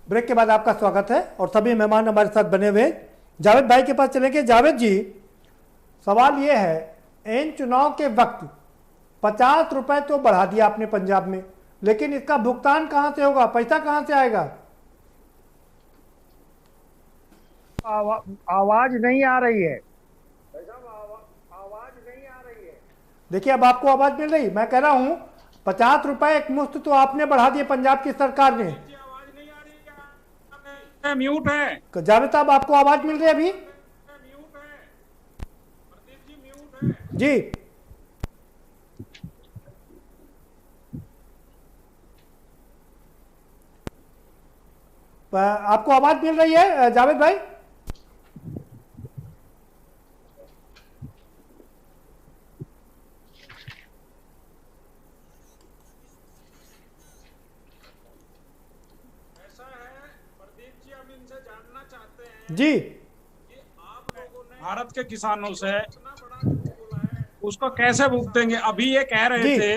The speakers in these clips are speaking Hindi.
ब्रेक के बाद आपका स्वागत है और सभी मेहमान हमारे साथ बने हुए। जावेद भाई के पास चलेंगे। जावेद जी, सवाल ये है, इन चुनाव के वक्त 50 रुपए तो बढ़ा दिया आपने पंजाब में, लेकिन इसका भुगतान कहां से होगा? पैसा कहां से आएगा? आवाज नहीं आ रही है। देखिए, अब आपको आवाज मिल रही? मैं कह रहा हूं 50 रुपए एक मुश्त तो आपने बढ़ा दिए पंजाब की सरकार ने। आवाज नहीं आ रही है, म्यूट है। जावेद साहब, आपको आवाज मिल रही है अभी? म्यूट है, प्रदीप जी म्यूट है जी। आपको आवाज मिल रही है जावेद भाई? जी, आप लोगों ने भारत के किसानों से उसको कैसे भुगतेंगे? अभी ये कह रहे थे,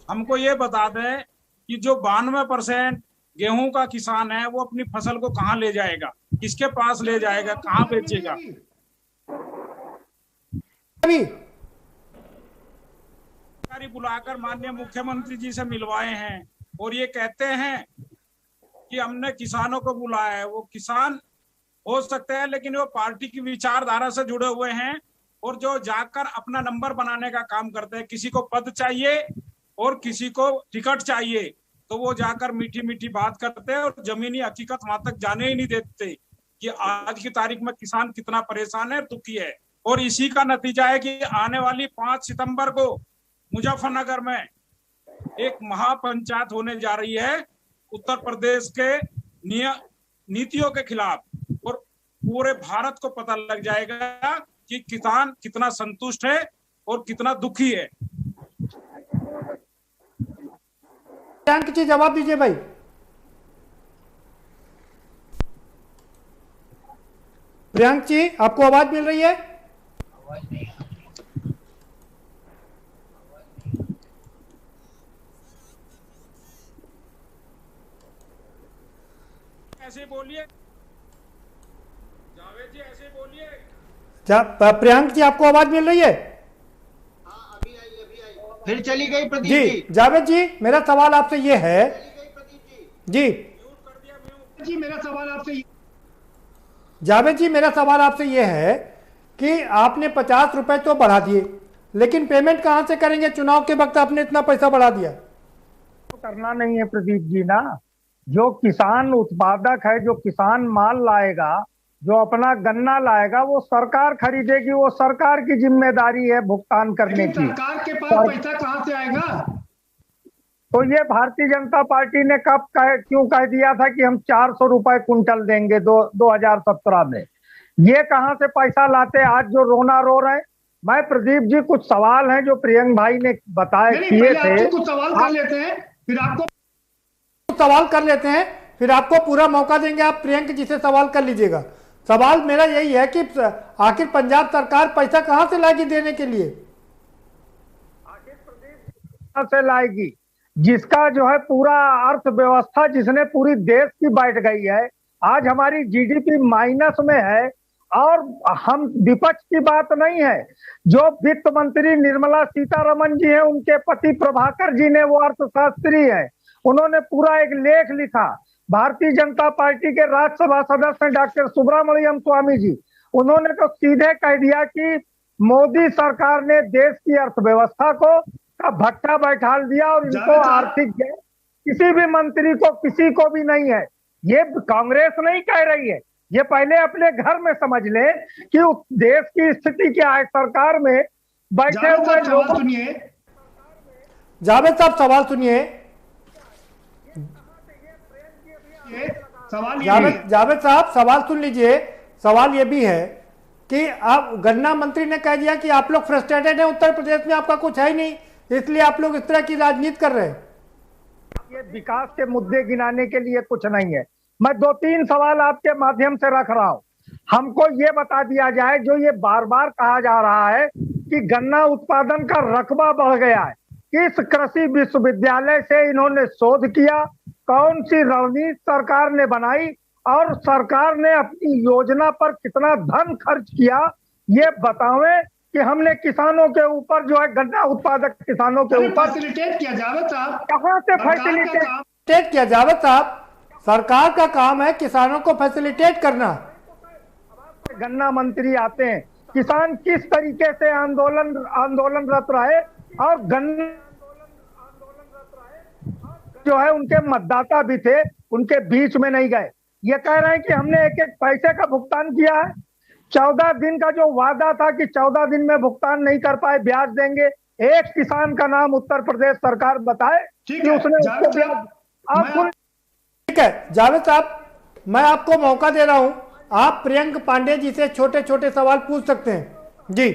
हमको ये बता दें कि जो 92% गेहूं का किसान है वो अपनी फसल को कहाँ ले जाएगा, किसके पास ले जाएगा, कहाँ बेचेगा? अभी बुलाकर माननीय मुख्यमंत्री जी से मिलवाए हैं और ये कहते हैं कि हमने किसानों को बुलाया है। वो किसान हो सकते हैं लेकिन वो पार्टी की विचारधारा से जुड़े हुए हैं और जो जाकर अपना नंबर बनाने का काम करते हैं। किसी को पद चाहिए और किसी को टिकट चाहिए तो वो जाकर मीठी मीठी बात करते हैं और जमीनी हकीकत वहां तक जाने ही नहीं देते कि आज की तारीख में किसान कितना परेशान है, दुखी है। और इसी का नतीजा है कि आने वाली 5 सितंबर को मुजफ्फरनगर में एक महापंचायत होने जा रही है उत्तर प्रदेश के नीतियों के खिलाफ और पूरे भारत को पता लग जाएगा कि किसान कितना संतुष्ट है और कितना दुखी है। प्रियंक जी, जवाब दीजिए भाई। प्रियंक जी, आपको आवाज मिल रही है? ऐसे बोलिए जावेद जी, ऐसे बोलिए। प्रियंक जी, आपको आवाज मिल रही है? अभी आई फिर चली गई प्रदीप जी। जावेद जी, मेरा सवाल आपसे ये है। जी जी, मेरा सवाल आपसे जावेद जी, मेरा सवाल आपसे ये है कि आपने 50 रुपए तो बढ़ा दिए, लेकिन पेमेंट कहां से करेंगे? चुनाव के वक्त आपने इतना पैसा बढ़ा दिया। तो करना नहीं है प्रदीप जी ना। जो किसान उत्पादक है, जो किसान माल लाएगा, जो अपना गन्ना लाएगा, वो सरकार खरीदेगी। वो सरकार की जिम्मेदारी है भुगतान करने की। सरकार के पास पैसा कहां से आएगा? तो ये भारतीय जनता पार्टी ने क्यों कह दिया था कि हम 400 रुपए कुंटल देंगे 2017 में? ये कहां से पैसा लाते? आज जो रोना रो रहे हैं। मैं प्रदीप जी, कुछ सवाल हैं जो प्रियंक भाई ने बताए किए थे। कुछ सवाल कर लेते हैं, फिर आपको सवाल कर लेते हैं, फिर आपको पूरा मौका देंगे। आप प्रियंक जी से सवाल कर लीजिएगा। सवाल मेरा यही है कि आखिर पंजाब सरकार पैसा कहां से लाएगी देने के लिए? आखिर प्रदेश से लाएगी जिसका जो है पूरा अर्थव्यवस्था, जिसने पूरी देश की बैठ गई है। आज हमारी जीडीपी माइनस में है और हम विपक्ष की बात नहीं है। जो वित्त मंत्री निर्मला सीतारमण जी हैं, उनके पति प्रभाकर जी ने, वो अर्थशास्त्री हैं, उन्होंने पूरा एक लेख लिखा। भारतीय जनता पार्टी के राज्यसभा सदस्य डॉक्टर सुब्रमण्यम स्वामी जी, उन्होंने तो सीधे कह दिया कि मोदी सरकार ने देश की अर्थव्यवस्था को का भट्टा बैठाल दिया और इनको आर्थिक किसी भी मंत्री को, किसी को भी नहीं है। ये कांग्रेस नहीं कह रही है। ये पहले अपने घर में समझ ले कि देश की स्थिति क्या है। सरकार में बैठे हुए लोग, सुनिए जावेद साहब, सवाल सुनिए। जावेद साहब, सवाल सुन लीजिए। सवाल ये भी है कि आप, गन्ना मंत्री ने कह दिया कि आप लोग फ्रस्ट्रेटेड हैं, उत्तर प्रदेश में आपका कुछ है ही नहीं, इसलिए आप लोग इस तरह की राजनीति कर रहे हैं। ये विकास के मुद्दे गिनाने के लिए कुछ नहीं है। मैं 2-3 सवाल आपके माध्यम से रख रहा हूं। हमको ये बता दिया जाए, जो ये बार बार कहा जा रहा है कि गन्ना उत्पादन का रकबा बढ़ गया है, किस कृषि विश्वविद्यालय से इन्होंने शोध किया, कौन सी रणनीति सरकार ने बनाई और सरकार ने अपनी योजना पर कितना धन खर्च किया, ये बतावें कि हमने किसानों के ऊपर जो है गन्ना उत्पादक किसानों के ऊपर फैसिलिटेट किया जावेद साहब, कहां से सरकार का फैसिलिटेट काम किया जावेद साहब, सरकार का काम है किसानों को फैसिलिटेट करना। गन्ना मंत्री आते हैं, किसान किस तरीके से आंदोलनरत रहे और गन्ना जो है उनके मतदाता भी थे, उनके बीच में नहीं गए। ये कह रहे हैं कि हमने एक एक पैसे का भुगतान किया है। 14 दिन का जो वादा था कि 14 दिन में भुगतान नहीं कर पाए, ब्याज देंगे। एक किसान का नाम उत्तर प्रदेश सरकार बताए ठीक कि है, उसने उसको जावेद ब्याज। साहब, आप ठीक है जावेद साहब, मैं आपको मौका दे रहा हूं, आप प्रियंक पांडे जी से छोटे छोटे सवाल पूछ सकते हैं जी।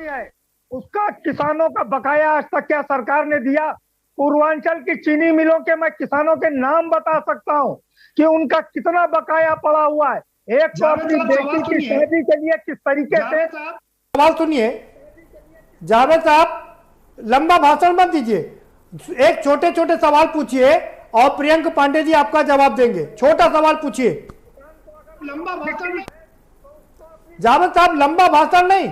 है उसका किसानों का बकाया आज तक क्या सरकार ने दिया? पूर्वांचल की चीनी मिलों के मैं किसानों के नाम बता सकता हूं कि उनका कितना बकाया पड़ा हुआ है। एक तो अपनी बेटी की शादी के लिए किस तरीके से। सवाल सुनिए जावेद साहब, लंबा भाषण मत दीजिए, एक छोटे छोटे सवाल पूछिए और प्रियंक पांडे जी आपका जवाब देंगे। छोटा सवाल पूछिए। लंबा भाषण नहीं, जावेद साहब लंबा भाषण नहीं,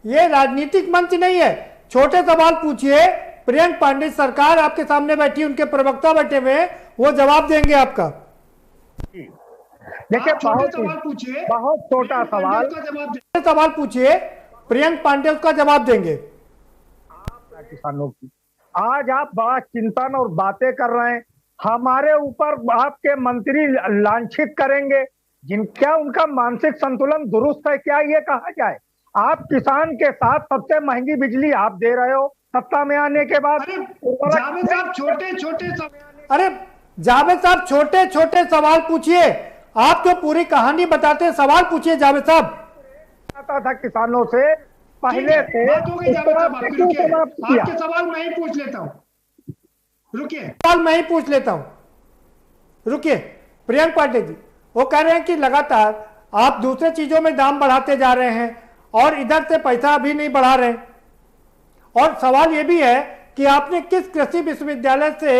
ये राजनीतिक मंच नहीं है। छोटे सवाल पूछिए, प्रियंक पांडे सरकार आपके सामने बैठी, उनके प्रवक्ता बैठे हुए हैं, वो जवाब देंगे आपका। देखिए छोटे सवाल पूछिए, बहुत छोटा सवाल, सवाल पूछिए, प्रियंक पांडे उसका जवाब देंगे। किसानों की आज आप बड़ा चिंतन और बातें कर रहे हैं, हमारे ऊपर आपके मंत्री लांछित करेंगे क्या उनका मानसिक संतुलन दुरुस्त है क्या, ये कहा जाए? आप किसान के साथ सबसे महंगी बिजली आप दे रहे हो सत्ता में आने के बाद। जावेद साहब छोटे छोटे अरे जावेद साहब छोटे छोटे सवाल पूछिए, आप जो पूरी कहानी बताते हैं, सवाल पूछिए जावेद साहब। आता था किसानों से पहले से, आपके सवाल मैं ही पूछ लेता हूँ, रुकिए सवाल मैं ही पूछ लेता हूँ, रुकिए। प्रियंक पांडे जी वो कह रहे हैं कि लगातार आप दूसरे चीजों में दाम बढ़ाते जा रहे हैं और इधर से पैसा अभी नहीं बढ़ा रहे। और सवाल ये भी है कि आपने किस कृषि विश्वविद्यालय से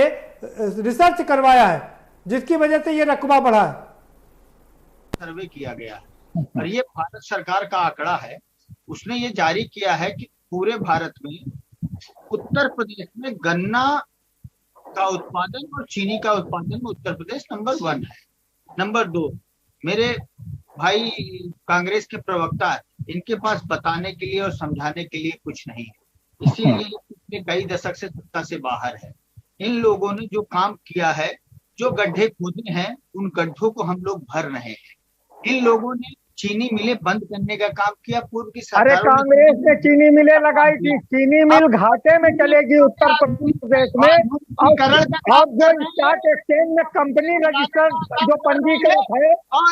रिसर्च करवाया है जिसकी वजह से ये रकबा बढ़ा है? सर्वे किया गया है और ये भारत सरकार का आंकड़ा है। उसने ये जारी किया है कि पूरे भारत में उत्तर प्रदेश में गन्ना का उत्पादन और चीनी का उत्पादन में उत्तर प्रदेश नंबर 1 है। नंबर 2, मेरे भाई कांग्रेस के प्रवक्ता, इनके पास बताने के लिए और समझाने के लिए कुछ नहीं है, इसीलिए पिछले कई दशक से सत्ता से बाहर है। इन लोगों ने जो काम किया है, जो गड्ढे खोदे हैं, उन गड्ढों को हम लोग भर रहे हैं। इन लोगों ने चीनी मिलें बंद करने का काम किया पूर्व की सरकार। अरे कांग्रेस ने चीनी मिलें लगाई थी, चीनी मिल घाटे में चलेगी उत्तर प्रदेश में। और जो स्टॉक एक्सचेंज में कंपनी रजिस्टर्ड जो पंजीकृत है,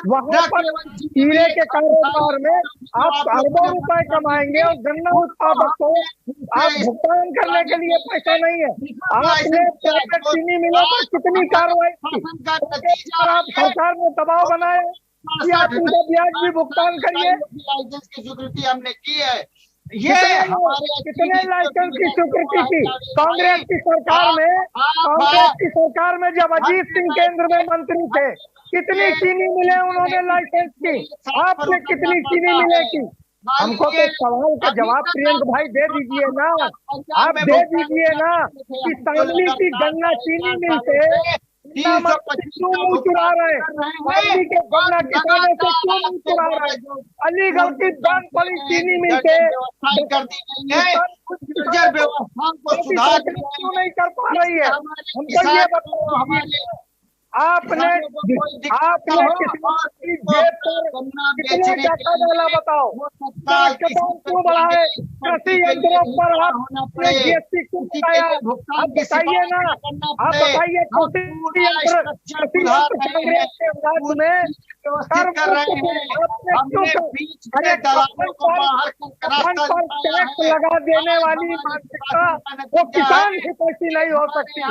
वहां पर हीरे के कारोबार में आप अरबों रुपए कमाएंगे और गन्ना उत्पादक को आप भुगतान करने के लिए पैसा नहीं है। आपने प्राइवेट चीनी मिलों पर कितनी कार्रवाई की, आप सरकार ने दबाव बनाया कि आप उनका ब्याज भी भुगतान करिए। लाइसेंस की स्वीकृति हमने की है। ये कितने लाइसेंस की स्वीकृति की कांग्रेस की सरकार में? कांग्रेस की सरकार में जब अजीत सिंह केंद्र में मंत्री थे, कितनी चीनी मिले उन्होंने लाइसेंस की? आपने कितनी चीनी मिले की? हमको तो सवाल का जवाब प्रियंक भाई दे दीजिए ना, आप दे दीजिए ना कि शामली की गन्ना चीनी मिल से क्यों मुंह चुरा रहे हैं? के गन्ना किसानों से क्यों मुंह चुरा रहे हैं? अलीगढ़ की बंद पड़ी चीनी मिल के व्यवस्था को सुधार क्यों नहीं कर पा रही है? हमको ये बताओ, आपने किसानों की जेब पर कितने टका डाला बताओ? क्यों बढ़ाए? कृषि यंत्रों पर आपने जीएसटी क्यों बढ़ाया? आप बताइए ना, आप बताइए। कृषि यंत्र कांग्रेस के राज्य में कर रहे हैं, टैक्स लगा देने वाली मानसिकता वो किसान हितैषी नहीं हो सकती।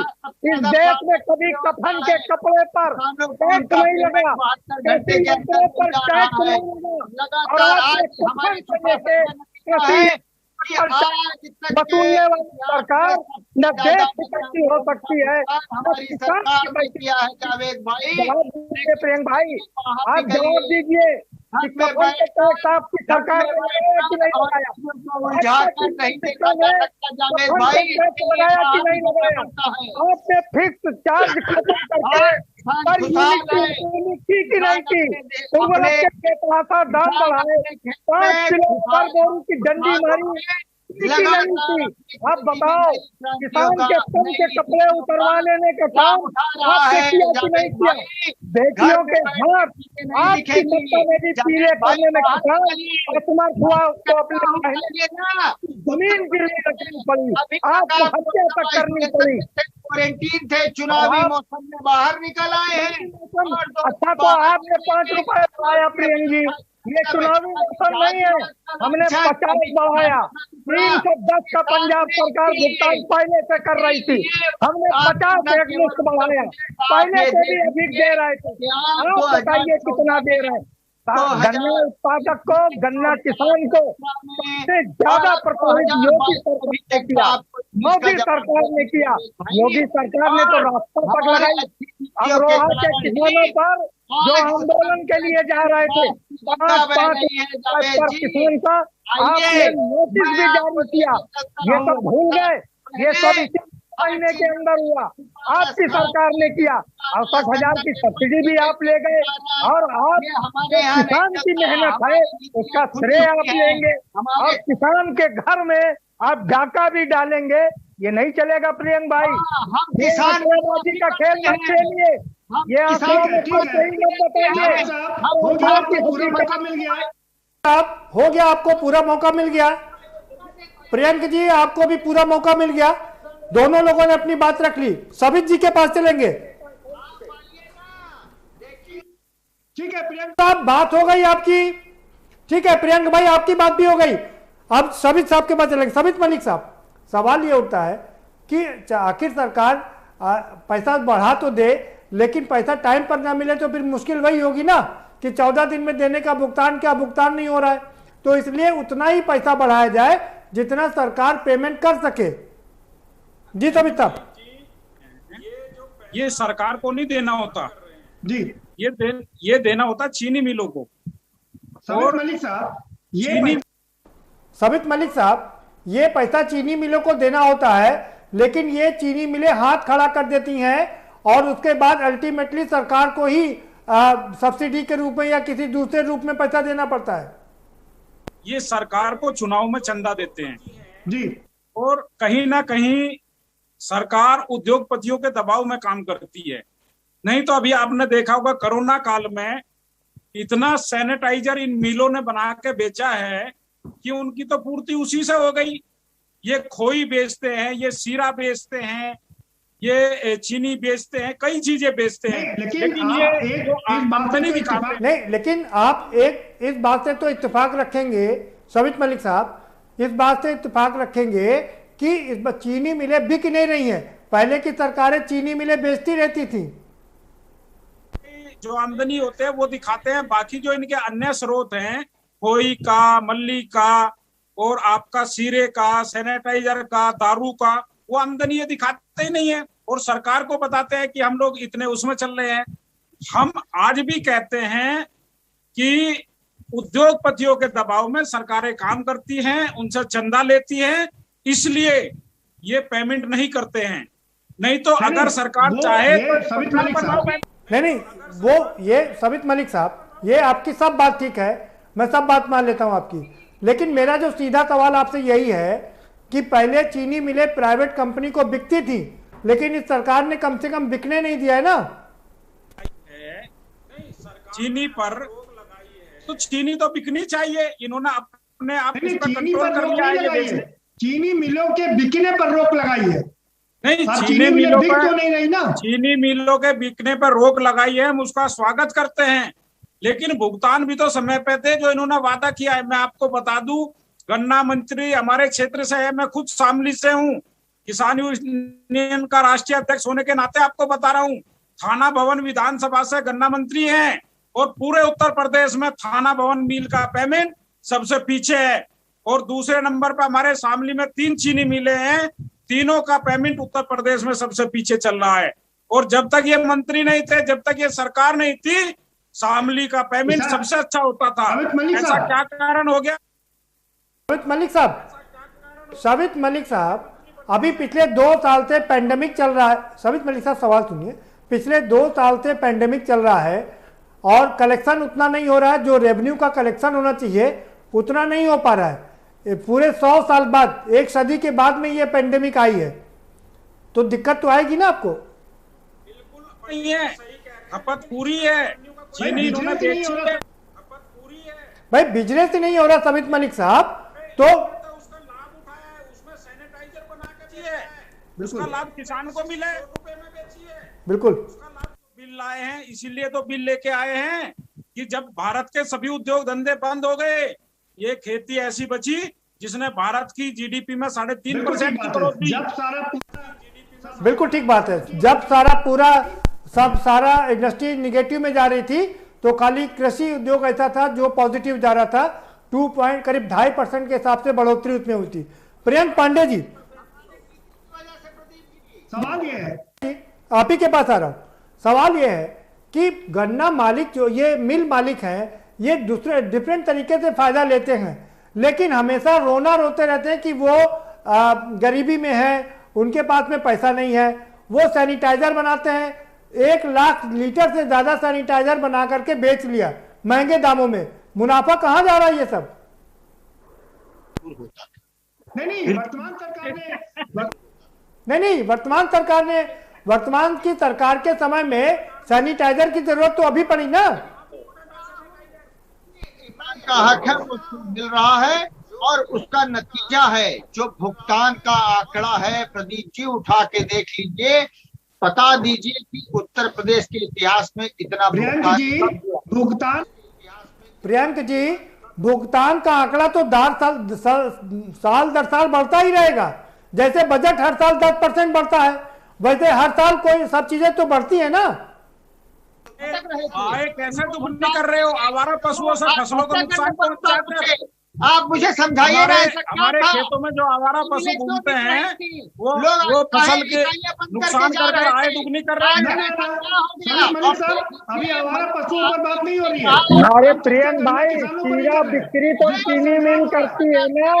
इस देश में कभी कफन के कपड़े पर टैक्स नहीं लगा, कृषि यंत्रों पर टैक्स नहीं लगा और आज कफन करने से कृषि वसूलने वाली सरकार न देश की हो सकती है। हमारी सरकार ने किया है जावेद भाई। जवाब दीजिए प्रियंक भाई, आप जवाब दीजिए। आपकी सरकार ने लगाया कि नहीं लगाया? जावेद भाई लगाया कि नहीं लगाया? आपने फिक्स चार्ज खत्म करके पर यूनिट की कि नहीं की? उर्वरक के दाम बढ़ाए, 5 किलो पर बोरी की डंडी मारी की नहीं की? आप बताओ, किसान के तन के कपड़े उतरवा लेने का काम आपने किया कि नहीं किया? बेटियों के हाथ आपकी सत्ता में भी पीले करने में किसान असमर्थ हुआ, उसको अपने जमीन गिरवी रखनी पड़ी, आपको हत्या तक करनी पड़ी। क्वारंटीन थे, चुनावी मौसम में बाहर निकल आए हैं। अच्छा, तो आपने 5 रुपए बढ़ाया प्रियंक जी, ये चुनावी मौसम नहीं है। हमने 50 बढ़ाया, 310 का पंजाब सरकार भुगतान पहले से कर रही थी, हमने 50 एक मुश्त बढ़ाया, पहले से भी अधिक दे रहे थे। आप बताइए कितना दे रहे हैं? गन्ना उत्पादक को, गन्ना किसान को सबसे ज्यादा प्रभावित योगी सरकार ने किया, मोदी सरकार ने किया। योगी सरकार ने तो रास्ता तक लगाई। अमरोहा के किसानों पर जो आंदोलन के लिए जा रहे थे, 5-5 पर किसान का आपने नोटिस भी जारी किया, ये सब भूल गए? ये सब इसी महीने के अंदर हुआ, आपकी सरकार ने किया। 68,000 की सब्सिडी भी आप ले गए, और आप किसान की मेहनत है उसका श्रेय आप लेंगे, और किसान के घर में आप डाका भी डालेंगे। ये नहीं चलेगा प्रियंक भाई। किसान का खेल मत खेलिए, ये आंकड़ों में सही मत बताइए। हो गया, आपको पूरा मौका मिल गया। प्रियंक जी, आपको भी पूरा मौका मिल गया। दोनों लोगों ने अपनी बात रख ली। सबित जी के पास चलेंगे। ठीक है प्रियंक साहब, बात हो गई आपकी। ठीक है प्रियंक भाई, आपकी बात भी हो गई। अब सबित साहब के पास चलेंगे। सबित मलिक साहब, सवाल ये उठता है कि आखिर सरकार पैसा बढ़ा तो दे, लेकिन पैसा टाइम पर ना मिले तो फिर मुश्किल वही होगी ना कि 14 दिन में देने का भुगतान नहीं हो रहा है। तो इसलिए उतना ही पैसा बढ़ाया जाए जितना सरकार पेमेंट कर सके। जी सबित साहब, ये सरकार को नहीं देना होता जी, ये देना होता चीनी मिलों को। सबित मलिक साहब, सबित मलिक साहब, ये पैसा चीनी मिलों को देना होता है, लेकिन ये चीनी मिलें हाथ खड़ा कर देती हैं और उसके बाद अल्टीमेटली सरकार को ही सब्सिडी के रूप में या किसी दूसरे रूप में पैसा देना पड़ता है। ये सरकार को चुनाव में चंदा देते हैं जी, और कहीं ना कहीं सरकार उद्योगपतियों के दबाव में काम करती है। नहीं तो अभी आपने देखा होगा कोरोना काल में इतना सैनिटाइजर इन मिलों ने बना के बेचा है कि उनकी तो पूर्ति उसी से हो गई। ये खोई बेचते हैं, ये सीरा बेचते हैं, ये चीनी बेचते हैं, कई चीजें बेचते हैं, लेकिन ये जो आमदनी दिखाते नहीं। लेकिन आप एक इस बात से तो इत्तेफाक रखेंगे सबित मलिक साहब, इस बात से इत्तेफाक रखेंगे कि इस बार चीनी मिलें बिक नहीं रही हैं। पहले की सरकारें चीनी मिलें बेचती रहती थी। जो आमदनी होते हैं वो दिखाते हैं, बाकी जो इनके अन्य स्रोत हैं, खोई का, मल्ली का और आपका सीरे का, सैनिटाइजर का, दारू का, वो आमदनी ये दिखाते ही नहीं है और सरकार को बताते हैं कि हम लोग इतने उसमें चल रहे हैं। हम आज भी कहते हैं कि उद्योगपतियों के दबाव में सरकारें काम करती हैं, उनसे चंदा लेती हैं, इसलिए ये पेमेंट नहीं करते हैं। नहीं तो अगर सरकार चाहे तो नहीं, वो ये सबित मलिक साहब, ये आपकी सब बात ठीक है, मैं सब बात मान लेता हूं आपकी, लेकिन मेरा जो सीधा सवाल आपसे यही है कि पहले चीनी मिलें प्राइवेट कंपनी को बिकती थी, लेकिन इस सरकार ने कम से कम बिकने नहीं दिया है ना। चीनी पर तो चीनी तो बिकनी चाहिए, इन्होंने अपने आप इस पर कंट्रोल कर लिया है। चीनी मिलों के बिकने पर रोक लगाई है। नहीं, चीनी मिलों पर तो नहीं रही ना। चीनी मिलों के बिकने पर रोक लगाई है, हम उसका स्वागत करते हैं, लेकिन भुगतान भी तो समय पे थे जो इन्होंने वादा किया है। मैं आपको बता दूं, गन्ना मंत्री हमारे क्षेत्र से है, मैं खुद शामली से हूँ, किसान यूनियन का राष्ट्रीय अध्यक्ष होने के नाते आपको बता रहा हूँ। थाना भवन विधानसभा से गन्ना मंत्री हैं और पूरे उत्तर प्रदेश में थाना भवन मिल का पेमेंट सबसे पीछे है और दूसरे नंबर पर हमारे शामली में 3 चीनी मिले हैं, तीनों का पेमेंट उत्तर प्रदेश में सबसे पीछे चल रहा है। और जब तक ये मंत्री नहीं थे, जब तक ये सरकार नहीं थी, शामली का पेमेंट सबसे अच्छा होता था। ऐसा क्या कारण हो गया? शाबित मलिक साहब, अभी पिछले 2 साल से पेंडेमिक चल रहा है। शाबित मलिक साहब, सवाल सुनिए। पिछले 2 साल से पेंडेमिक चल रहा है और कलेक्शन उतना नहीं हो रहा है, जो रेवेन्यू का कलेक्शन होना चाहिए उतना नहीं हो पा रहा है। पूरे 100 साल बाद, 1 सदी के बाद में ये पेंडेमिक आई है, तो दिक्कत तो आएगी ना आपको। बिल्कुल नहीं है, खपत पूरी है, चीनी इन्होंने बेची है, खपत पूरी है भाई। बिजनेस ही नहीं हो रहा शाबित मलिक साहब, तो उसका लाभ उठाया है, उसमें सैनिटाइजर बना के दिए, उसका लाभ किसान को मिले, रुपए में बेचिए, बिल्कुल उसका लाभ बिल लाए हैं। इसीलिए तो बिल लेके आए हैं कि जब भारत के सभी उद्योग धंधे बंद हो गए, ये खेती ऐसी बची जिसने भारत की जीडीपी में 3.5% की बढ़ोतरी। बिल्कुल ठीक बात है। जब सारा इंडस्ट्री निगेटिव में जा रही थी, तो खाली कृषि उद्योग ऐसा था जो पॉजिटिव जा रहा था। 2 ढाई % के हिसाब से बढ़ोतरी उसमें हुई थी। प्रियंक पांडे जी, सवाल ये है, आप ही के पास आ रहा हूं। सवाल ये है कि गन्ना मालिक, जो ये मिल मालिक हैं, ये दूसरे डिफरेंट तरीके से फायदा लेते हैं, लेकिन हमेशा रोना रोते रहते हैं कि वो गरीबी में है, उनके पास में पैसा नहीं है। वो सैनिटाइजर बनाते हैं, 1 लाख लीटर से ज्यादा सैनिटाइजर बना करके बेच लिया महंगे दामों में। मुनाफा कहाँ जा रहा है ये सब? नहीं, वर्तमान सरकार ने वर्तमान की सरकार के समय में सैनिटाइजर की जरूरत तो अभी पड़ी ना। का हक है वो मिल रहा है और उसका नतीजा है जो भुगतान का आंकड़ा है। प्रदीप जी उठा के देख लीजिए, बता दीजिए कि उत्तर प्रदेश के इतिहास में इतना प्रियंक जी भुगतान का आंकड़ा तो साल दर साल बढ़ता ही रहेगा। जैसे बजट हर साल 10% बढ़ता है, वैसे हर साल कोई सब चीजें तो बढ़ती है ना। आए कैसे दुगनी कर रहे हो? आवारा पशुओं से फसलों को नुकसान पहुंचाते हैं। आप मुझे समझाइए ना, हमारे खेतों में जो आवारा पशु घूमते हैं वो फसल के नुकसान कर रहे हैं, आय दुगनी कर रहे हैं। मलिक साहब, अभी आवारा पशुओं पर बात नहीं हो रही है। अरे प्रियंक भाई, चीरा बिक्री तो चीनी मिल करती है ना,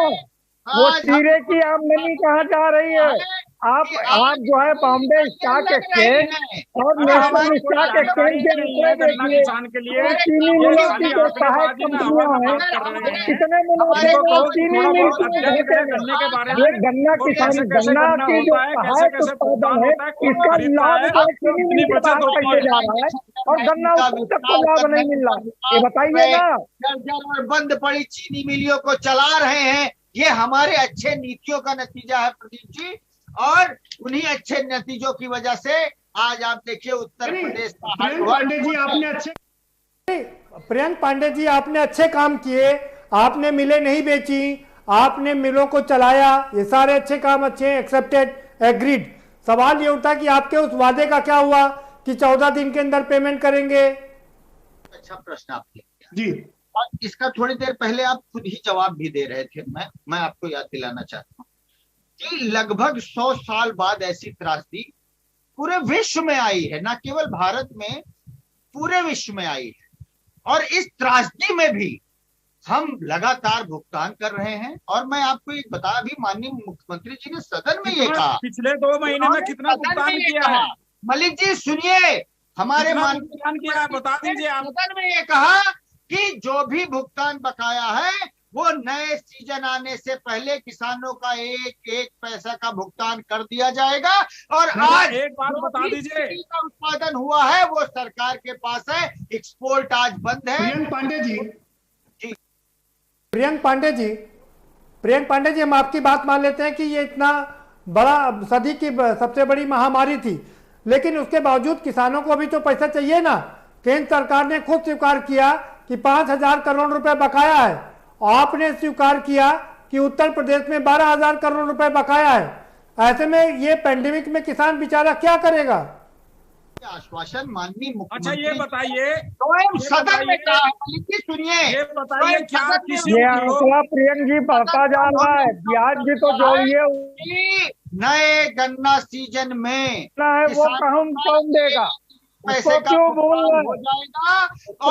वो चीरे की आमदनी कहाँ जा रही है? आप जो है बॉम्बे स्टॉक एक्सचेंज और नेशनल स्टॉक एक्सचेंज के रुपये देखिए, चीनी मिलों की जो सहायक कंपनियां हैं, कितने मुनाफे में चीनी मिल ये गन्ना किसान, गन्ना की जो सहायक उत्पादन है, इसका लाभ जो चीनी मिल के पास कैसे जा रहा है और गन्ना तक को लाभ नहीं मिल रहा, ये बताइए ना। बंद पड़ी चीनी मिलियों को चला रहे हैं, ये हमारे अच्छे नीतियों का नतीजा है प्रदीप जी, और उन्हीं अच्छे नतीजों की वजह से आज आप देखिए उत्तर प्रदेश का प्रियंक पांडे जी आपने अच्छे काम किए। आपने मिलें नहीं बेची, आपने मिलों को चलाया, ये सारे अच्छे काम अच्छे, एक्सेप्टेड, एग्रीड। सवाल ये उठा कि आपके उस वादे का क्या हुआ कि 14 दिन के अंदर पेमेंट करेंगे? अच्छा प्रश्न आपने जी, और इसका थोड़ी देर पहले आप खुद ही जवाब भी दे रहे थे। मैं आपको याद दिलाना चाहता हूँ कि लगभग 100 साल बाद ऐसी त्रासदी पूरे विश्व में आई है, ना केवल भारत में, पूरे विश्व में आई है। और इस त्रासदी में भी हम लगातार भुगतान कर रहे हैं। और मैं आपको एक बता, अभी माननीय मुख्यमंत्री जी ने सदन में ये कहा, पिछले 2 महीने में कितना भुगतान किया है? मलिक जी सुनिए, हमारे भुगतान किया है बता दीजिए आप। सदन में ये कहा कि जो भी भुगतान बकाया है वो नए सीजन आने से पहले किसानों का 1-1 पैसा का भुगतान कर दिया जाएगा। और आज एक बात बता दीजिए, का उत्पादन हुआ है वो सरकार के पास है, एक्सपोर्ट आज बंद है। प्रियंक पांडे जी, हम आपकी बात मान लेते हैं कि ये इतना बड़ा सदी की सबसे बड़ी महामारी थी, लेकिन उसके बावजूद किसानों को भी तो पैसा चाहिए ना। केंद्र सरकार ने खुद स्वीकार किया कि 5,000 करोड़ रुपए बकाया है, आपने स्वीकार किया कि उत्तर प्रदेश में 12,000 करोड़ रुपए बकाया है। ऐसे में ये पेंडेमिक में किसान बेचारा क्या करेगा? आश्वासन माननीय अच्छा ये मुख्यमंत्री बताइए, स्वयं सदन में कहा है। मलिक जी सुनिए, ये बताइए क्या किसी ये उद्योग आंकड़ा प्रियंक जी बढ़ता जा रहा है, ब्याज भी तो जोड़िए कि नए गन्ना सीजन में ना है, वो कौन कौन देगा, पैसे उसको का क्यों बोल भुगतान रहे हो हैं? जाएगा।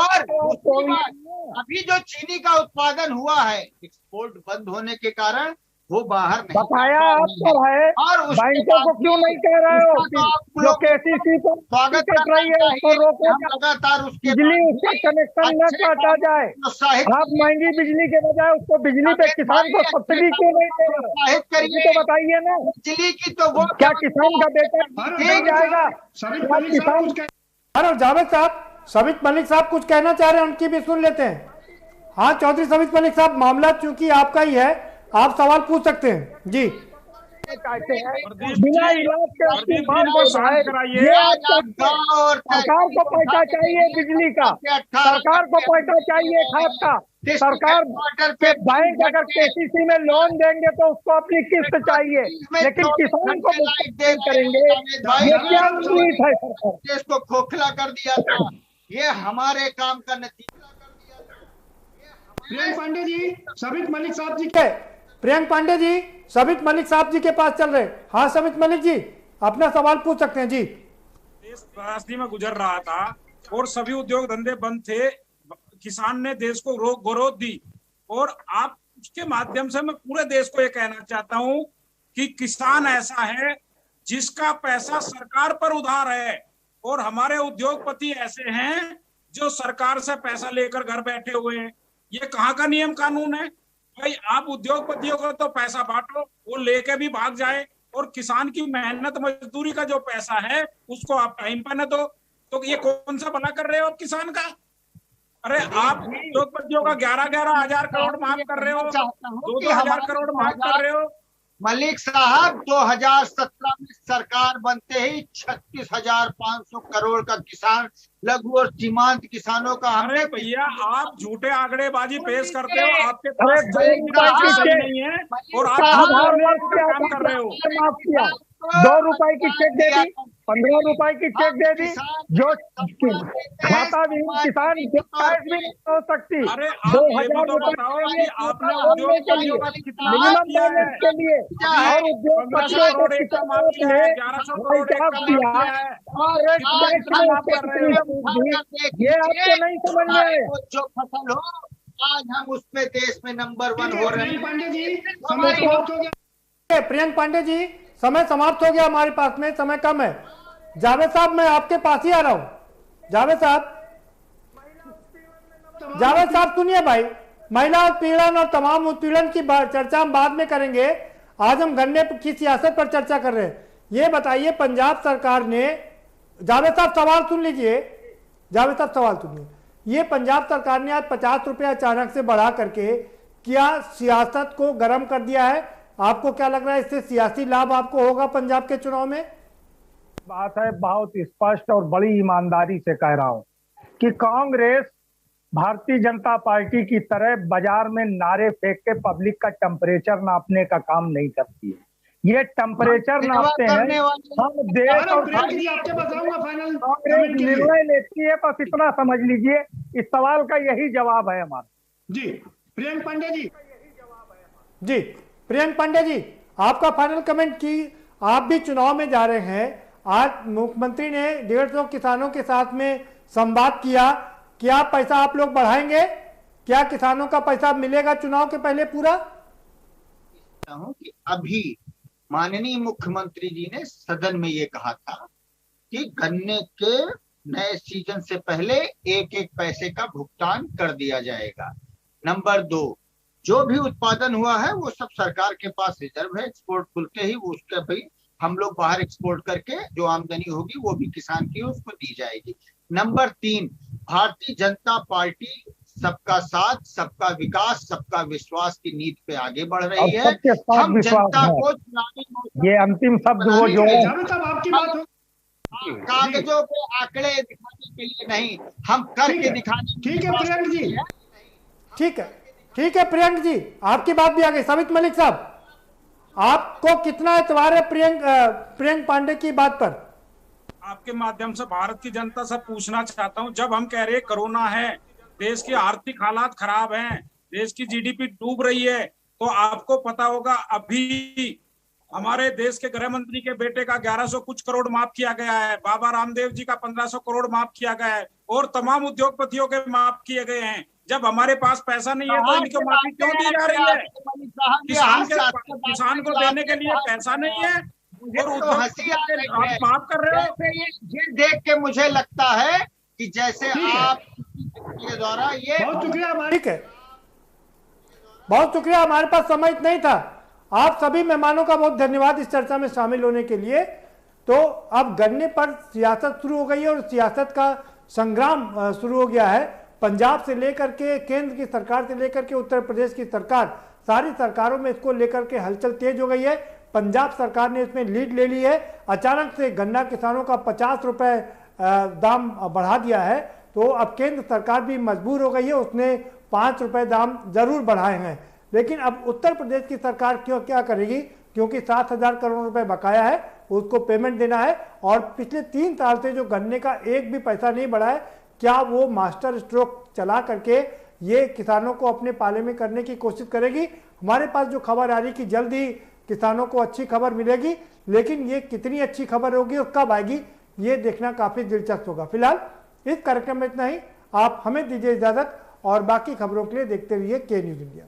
और दूसरी बात, अभी जो चीनी का उत्पादन हुआ है, एक्सपोर्ट बंद होने के कारण वो बाहर नहीं बकाया जा आप पा पर रहे हैं। है, और उसके बैंकों को बाद क्यों नहीं कह रहे हो उसका तो आप कि जो लोग केसीसी को स्वागत कट रही है उसको चाहिए। रोको, हम लगातार उसके बिजली बाद उसका भी कनेक्शन न अच्छे काटा काम जाए। प्रोत्साहित आप महंगी बिजली के बजाय उसको बिजली पे किसान को सब्सिडी क्यों नहीं दे रहे हो? प्रोत्साहित ये करिए। तो बताइए ना, बिजली की तो वो क्या किसान का बेटा नहीं जाएगा? सबित क्या मलिक साहब किसान कुछ और जावेद साहब, सबित मलिक साहब कुछ कहना चाह रहे हैं, उनकी भी सुन लेते हैं। हाँ चौधरी सबित मलिक साहब, मामला चूंकि आपका ही है, आप सवाल पूछ सकते हैं जी। कहते हैं प्रदीप बिना जी, इलाज के उसकी प्रदीप बात जी को को शांत है। कराइए। ये आज आप आप गाँव और सरकार को पैसा चाहिए बिजली का, सरकार को पैसा चाहिए खाद का, सरकार के बैंक अगर केसीसी में लोन देंगे तो उसको अपनी किस्त चाहिए, लेकिन किसान को मुफ्त करेंगे, ये क्या उम्मीद है सरकार? देश को खोखला कर दिया था। ये हमारे काम का नतीजा कर दिया था। प्रियंक पांडे जी, सबित मलिक साहब जी ठीक है, प्रियंक पांडे जी सबित मलिक साहब जी के पास चल रहे। हाँ सबित मलिक जी, अपना सवाल पूछ सकते हैं जी। देश त्रासदी में गुजर रहा था और सभी उद्योग धंधे बंद थे, किसान ने देश को ग्रोथ दी। और आप उसके माध्यम से मैं पूरे देश को ये कहना चाहता हूं कि किसान ऐसा है जिसका पैसा सरकार पर उधार है, और हमारे उद्योगपति ऐसे हैं जो सरकार से पैसा लेकर घर बैठे हुए हैं। ये कहाँ का नियम कानून है भाई? आप उद्योगपतियों को तो पैसा बांटो, वो लेके भी भाग जाए, और किसान की मेहनत मजदूरी का जो पैसा है उसको आप टाइम पर न दो, तो ये कौन सा भला कर रहे हो आप किसान का? अरे आप उद्योगपतियों का 11-11 हजार करोड़ माफ कर रहे हो, 2-2 हजार करोड़ माफ कर रहे हो। मलिक साहब 2017 में सरकार बनते ही 36,500 करोड़ का किसान, लघु और सीमांत किसानों का अरे भैया आप झूठे आंकड़ेबाजी पेश करते हो, आपके अरे पास दो रुपए की सही चेक नहीं है और आप आधार झूठे वर्ष के काम कर रहे हो। माफ किया, 2 रुपए की चेक दे दी, 15 रुपए की चेक दे दी, जो खाता भी किसान कैश भी नहीं हो सकती, अरे आप ये 2,000 तो रुपए बताओ कि आपने बोलने के लिए, उद्योगपतियों का कितना मिनिमम माफ किया बैलेंस है? के लिए, और 1500 उद्योगपतियों को करोड़ एक का माफ किया है, 1100 करोड़ एक का माफ किया, किया है, और एक कितना टैक्स कितना में माफ कर रहे हो? ये आपको नहीं समझ में आया? जो फसल हो, आज हम उस पे देश में नंबर 1 हो रहे प्रियंक हैं। पांडे जी, समय समाप्त हो गया। प्रियंक पांडे जी, समय समाप्त हो गया, हमारे पास में समय कम है। जावेद साहब मैं आपके पास ही आ रहा हूं। जावेद साहब सुनिए भाई, महिला उत्पीड़न और तमाम उत्पीड़न की चर्चा हम बाद में करेंगे। आज हम गन्ने की सियासत पर चर्चा कर रहे हैं। ये बताइए, पंजाब सरकार ने, जावेद साहब सवाल सुन लीजिए, जावेद साहब सवाल सुनिए। ये पंजाब सरकार ने आज 50 रुपये अचानक से बढ़ा करके क्या सियासत को गर्म कर दिया है? आपको क्या लग रहा है, इससे सियासी लाभ आपको होगा पंजाब के चुनाव में? बात है, बहुत स्पष्ट और बड़ी ईमानदारी से कह रहा हूं कि कांग्रेस भारतीय जनता पार्टी की तरह बाजार में नारे फेंक के पब्लिक का टेम्परेचर नापने का काम नहीं करती है। ये टेम्परेचर नापते हैं हम देश और प्रियंक जी आपके पास आऊंगा फाइनल कांग्रेस निर्णय लेती है, बस इतना समझ लीजिए। इस सवाल का यही जवाब है हमारा। जी प्रियंक पांडे जी, जी प्रियंक पांडे जी, आपका फाइनल कमेंट की। आप भी चुनाव में जा रहे हैं, आज मुख्यमंत्री ने 150 किसानों के साथ में संवाद किया, क्या पैसा आप लोग बढ़ाएंगे? क्या किसानों का पैसा मिलेगा चुनाव के पहले पूरा? हूं कि अभी माननीय मुख्यमंत्री जी ने सदन में ये कहा था कि गन्ने के नए सीजन से पहले 1-1 पैसे का भुगतान कर दिया जाएगा। नंबर 2, जो भी उत्पादन हुआ है वो सब सरकार के पास रिजर्व है, एक्सपोर्ट खुलते ही वो उसके भाई हम लोग बाहर एक्सपोर्ट करके जो आमदनी होगी वो भी किसान की उसको दी जाएगी। नंबर 3, भारतीय जनता पार्टी सबका साथ, सबका विकास, सबका विश्वास की नीति पे आगे बढ़ रही है। हम जनता को ये अंतिम शब्द वो जो जावेद साहब आपकी बात हो, कागजों पे आंकड़े दिखाने के लिए नहीं, हम करके दिखाने। ठीक है प्रियंक जी, ठीक है, ठीक है प्रियंक जी, आपकी बात भी आ गई। सबित मलिक साहब, आपको कितना एतबार है प्रियंक पांडे की बात पर? आपके माध्यम से भारत की जनता से पूछना चाहता हूं, जब हम कह रहे हैं कोरोना है, देश की आर्थिक हालात खराब हैं, देश की जीडीपी डूब रही है, तो आपको पता होगा अभी हमारे देश के गृह मंत्री के बेटे का 1100 कुछ करोड़ माफ किया गया है, बाबा रामदेव जी का 1500 करोड़ माफ किया गया है, और तमाम उद्योगपतियों के माफ किए गए हैं। जब हमारे पास पैसा नहीं है तो इनको माफी क्यों दी जा रही है? किसान को देने के लिए पैसा नहीं है और तो हंसी आ रही है। आप माफ कर रहे हो। वैसे ये देख के मुझे लगता है कि जैसे आप के द्वारा ये बहुत शुक्रिया हमारे ठीक है, बहुत शुक्रिया, हमारे पास समय नहीं था। आप सभी मेहमानों का बहुत धन्यवाद इस चर्चा में शामिल होने के लिए। तो अब गन्ने पर सियासत शुरू हो गई है और सियासत का संग्राम शुरू हो गया है। पंजाब से लेकर के केंद्र की सरकार से लेकर के उत्तर प्रदेश की सरकार, सारी सरकारों में इसको लेकर के हलचल तेज हो गई है। पंजाब सरकार ने इसमें लीड ले ली है। अचानक से गन्ना किसानों का 50 रुपए दाम बढ़ा दिया है, तो अब केंद्र सरकार भी मजबूर हो गई है, उसने 5 रुपए दाम जरूर बढ़ाए हैं। लेकिन अब उत्तर प्रदेश की सरकार क्या करेगी, क्योंकि 7,000 करोड़ रुपए बकाया है, उसको पेमेंट देना है, और पिछले 3 साल से जो गन्ने का एक भी पैसा नहीं बढ़ा है, क्या वो मास्टर स्ट्रोक चला करके ये किसानों को अपने पाले में करने की कोशिश करेगी? हमारे पास जो खबर आ रही कि जल्द ही किसानों को अच्छी खबर मिलेगी, लेकिन ये कितनी अच्छी खबर होगी और कब आएगी, ये देखना काफी दिलचस्प होगा। फिलहाल इस कार्यक्रम में इतना ही। आप हमें दीजिए इजाजत और बाकी खबरों के लिए देखते रहिए के न्यूज़ इंडिया।